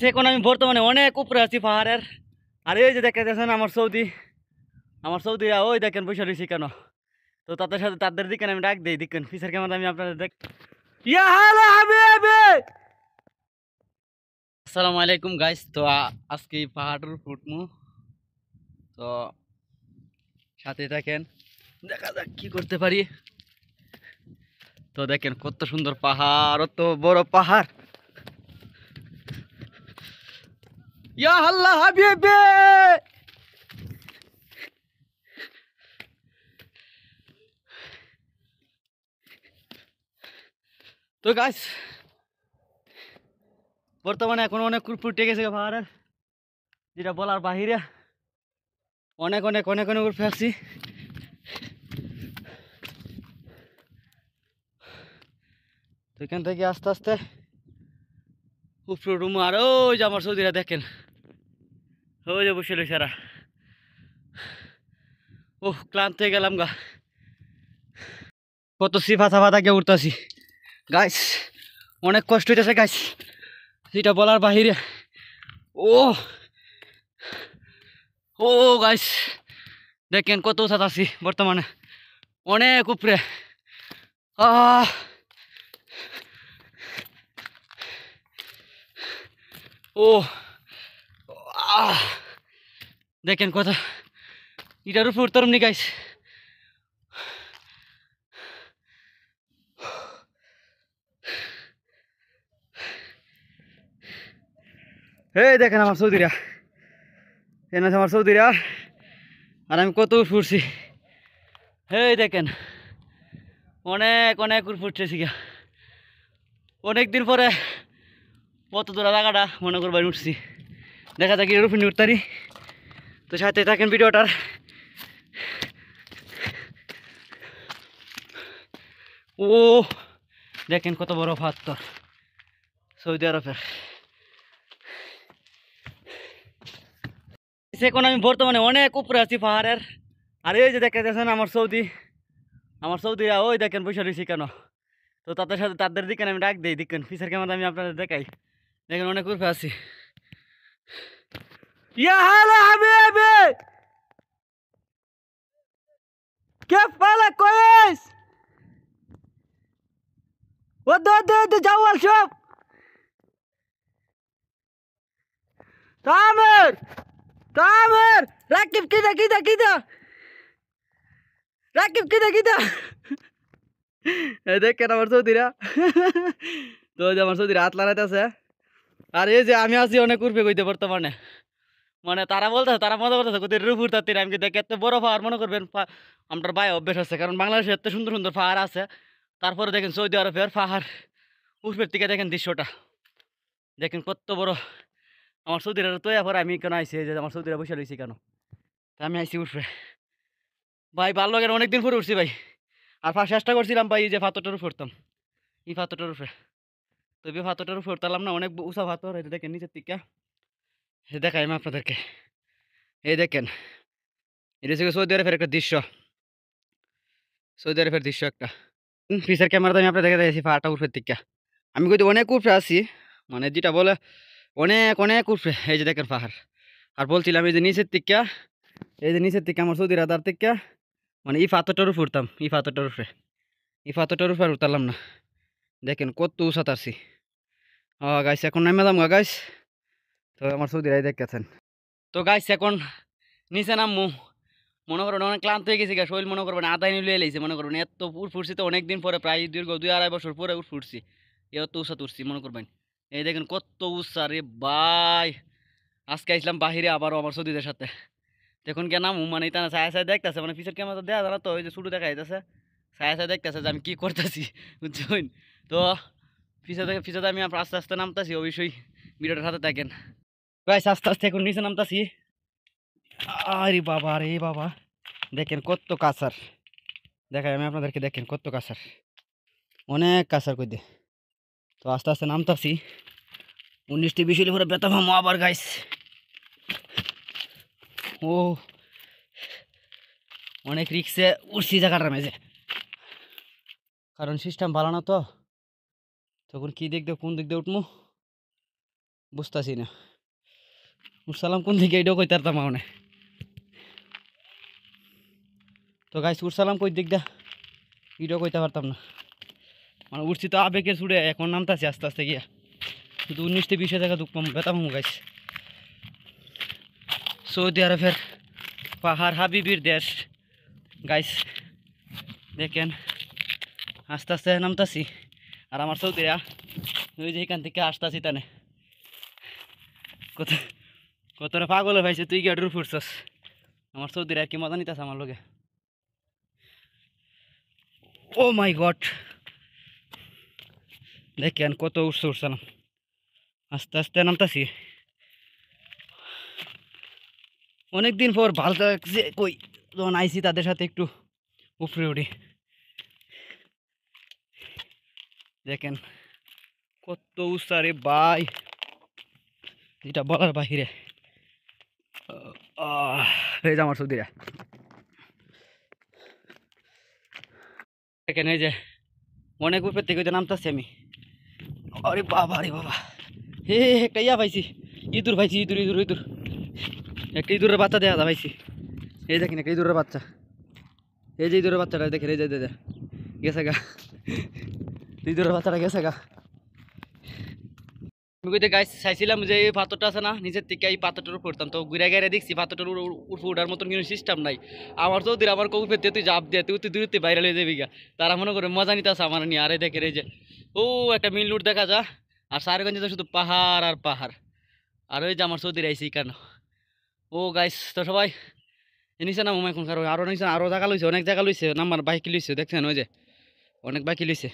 এখন আমি বর্তমানে অনেক উপরে আছি পাহাড়ের। আর এই যে দেখেন আমার সৌদিরা ওই দেখেন বসে রয়েছি কেন। তো তাদের সাথে তাদের দিকে আমি ডাক দিই, দেখেন পিসের ক্যামেরা আমি আপনাদের দেখ। ইয়া হ্যালো হাবিবি, আসসালামু আলাইকুম গাইস। তো আজকে পাহাড়ের উঠমু, তো সাথে থাকেন, দেখা যাক কি করতে পারি। তো দেখেন কত সুন্দর পাহাড়, অত বড় পাহাড়। ইয়া আল্লাহ হাবিবি, তো গাইস বর্তমানে এখন অনেক উপর উঠে গেছে পাহাড়ের, যেটা বলার বাহিরে। অনেক অনেক অনেক অনেক উপরে আসছি। তো এখান থেকে আস্তে আস্তে উপরে রুমু। আর ওই যে আমার সৌদিরা দেখেন, ওই যে বসে রয়েছে এরা। ওহ ক্লান্ত হয়ে গেলাম গা, কত সিফা সাফা থাকে উঠতেছি গাইস, অনেক কষ্ট হইতেছে গাইস, যেটা বলার বাহিরে। ও ও গাইস দেখেন কত উঁচাত আছি বর্তমানে, অনেক উপরে। আহ ও আহ দেখেন কথা, এটার উপর উঠতাম নি গাইস। এই দেখেন আমার সৌদিরা, এনে আমার সৌদিরা, আর আমি কত ফুটছি। এই দেখেন অনেক অনেক ফুটতেছি গা, অনেক দিন পরে কত দূর জায়গাটা মনে করবার উঠছি। দেখা যাক এর উপরে উঠতারি। তো সাথে থাকেন ভিডিওটার। ও দেখেন কত বড় পাথর সৌদি আরবের। এখন আমি বর্তমানে অনেক উপরে আছি পাহাড়ের। আর এই যে দেখেন আমার সৌদিরা ওই দেখেন বসে রয়েছি কেন। তো তাদের সাথে তাদের দিকে আমি ডাক দিই, দেখেন পিসের ক্যামেরা আমি আপনাদের দেখাই। দেখেন অনেক উপরে আছি। ইয়া হ্যালো হাবিবি, كيف بالك كويس؟ ودي جوال شوف. تامر تامر ركب كده كده كده، ركب كده كده. দেখেন আমার সৌদিরা। তো ওই যে আমার সৌদিরা হাত লাগাইতেছে। আর এই যে আমি আছি অনেক উর্ফে কইতে বর্তমানে, মানে তারা বলতেছে, তারা মজা করতেছে কোথায় রুফুর তাত্তির। আমি দেখে এত বড় পাহাড় মনে করবেন আমার ভাই অভ্যেস আছে, কারণ বাংলাদেশে এত সুন্দর সুন্দর পাহাড় আছে। তারপরে দেখেন সৌদি আরবের পাহাড় উর্ফের থেকে দেখেন দৃশ্যটা, দেখেন কত বড়। আমার সৌদিরা তো এরপর আমি কেন আইসি, এই যে আমার সৌদিরা বসে রয়েছি কেন, তা আমি আইসি উঠবে ভাই। ভালো লাগে, অনেকদিন পরে উঠছি ভাই। আর চেষ্টা করছিলাম ভাই এই যে পাথরটার উপর উঠতাম, এই পাথরটার উপরে। তো এই পাথরটার উপর উঠতাম না, অনেক উঁচা পাথর। এটা দেখেন নিচের দিকে, দেখাই আমি আপনাদেরকে। এই দেখেন এটা হচ্ছে সৌদি আরবের একটা দৃশ্য, সৌদি আরবের দৃশ্য একটা। পিসের ক্যামেরাতে আমি আপনাদের দেখেছি পাহাড়টা উপরের দিকে। আমি কিন্তু অনেক উপরে আছি, মানে যেটা বলে অনেক অনেক উপরে। এই যে দেখেন পাহাড়। আর বলছিলাম এই যে নিচের দিকে, এই যে নিচের দিকে আমার সৌদি রাদার দিকে, মানে এই পাথরটার উপর উঠতাম, এই পাথরটার উপরে, এই পাথরটার উপরে উঠতাম না। দেখেন কত উঁচাতে আছি। গাইস এখন নামে দাম গাইস। তো আমার সৌদিরাই দেখেছেন। তো গাইস এখন নিচে নামমু, মনে করবেন অনেক ক্লান্ত হয়ে গেছি গা, শরীর মনে করবেন আদায় নিয়ে এলাইছে। মনে করবেন এত উঠ ফুটছি তো অনেকদিন পরে, প্রায় দীর্ঘ 2-2.5 বছর পরে উঠ ফুটছি। এত উৎসাহ উঠছি মনে করবেন। এই দেখেন কত উৎসাহ রে ভাই। আজকে আসলাম বাহিরে আবারও আমার সৌদিদের সাথে। দেখুন কেন নামু, মানে এটা ছায়া ছায়া দেখতেছে, মানে পিছের ক্যামেরা দেওয়া জানা তো, ওই যে শুরু দেখা যাইতেছে, ছায়া ছায়া দেখতেছে যে আমি কি করতেছি, বুঝছেন। তো পিছাতে আমি আস্তে আস্তে নামতেছি, অবশ্যই ভিডিওটার সাথে থাকেন গাইস। আস্তে আস্তে এখন নিচে নামতেছি। আরে বাবা রে বাবা, দেখেন কত কাছার, দেখাই আমি আপনাদেরকে, দেখেন কত কাছার, অনেক কাছার কই দে। তো আস্তে আস্তে নামতাছি, 19টি 20 পরে বেতা ভামো আবার গাইস। ও অনেক রিক্সে উঠছি জায়গাটার মেঝে, কারণ সিস্টেম ভালো না তো, তখন কি দিক দিয়ে কোন দিক দিয়ে উঠবো বুঝতেছি না উঠসালাম কোন দিকে এটাও কইতে পারতাম না তো গাইস উঠসালাম কই দিক দা এটাও কইতে পারতাম না মানে উঠছি তো আবেগে ছুড়ে এখন নামতাছি আস্তে আস্তে গিয়া শুধু 19-20 টাকা দুঃখ পাম বেতাম গাইস সৌদি আরবের পাহাড় হাবিবির দেশ গাইস দেখেন আস্তে আস্তে নামতাছি আর আমার সৌদিরা ওই যে এখান থেকে আসতাছি তানে কত কতটা পাগল ভাইছে তুই কি আডুর ফুটছস আমার সৌদিরা কি মজা নিতেছে আমার লগে ও মাই গড দেখেন কত উঠছে উঠছিলাম আস্তে আস্তে নামতাছি অনেকদিন পর ভালো লাগছে কই যখন আইসি তাদের সাথে একটু উপরে উঠি দেখেন কত উৎসাহ রে ভাই এটা বলার বাহিরে এই যে আমার সৌদিরা দেখেন এই যে অনেক উপর থেকে নামতাছি আমি আরে বাবা রে বাবা হে একটা ইয়া পাইছি ইঁদুর পাইছি ইঁদুর ইঁদুর ইঁদুর একটা ইঁদুরের বাচ্চা দেখা যা পাইছি এই দেখেন একটা ইঁদুরের বাচ্চা এই যে ইঁদুরের বাচ্চাটা দেখেন এই যে গেছে গা ইঁদুরের বাচ্চাটা গেছে গা আমি কইতে গাছ চাইছিলাম যে এই পাথরটা আছে না নিচের থেকে এই পাথরটার উপর উঠতাম তো ঘুরে গেড়ে দেখছি পাথরটার উপর উঠার মতন কোনো সিস্টেম নাই আমার তো ওদের আমার কৌফের তুই জাপ দিয়ে তুই দূরতে বাইরে লয়ে যাবি গা তারা মনে করে মজা নিতে আছে আমার নিয়ে আরে দেখে এই যে ও একটা মিল লুট দেখা যা আর সারেগঞ্জে তো শুধু পাহাড় আর পাহাড় আর ওই যে আমার সৌদির আইসি কেন ও গাইস তো সবাই নিচে নাম এখন কারণ আরও নিচে আরও জায়গা লইছে অনেক জায়গা লইছে নাম্বার বাইক লইছে দেখছেন ওই যে অনেক বাইক লইছে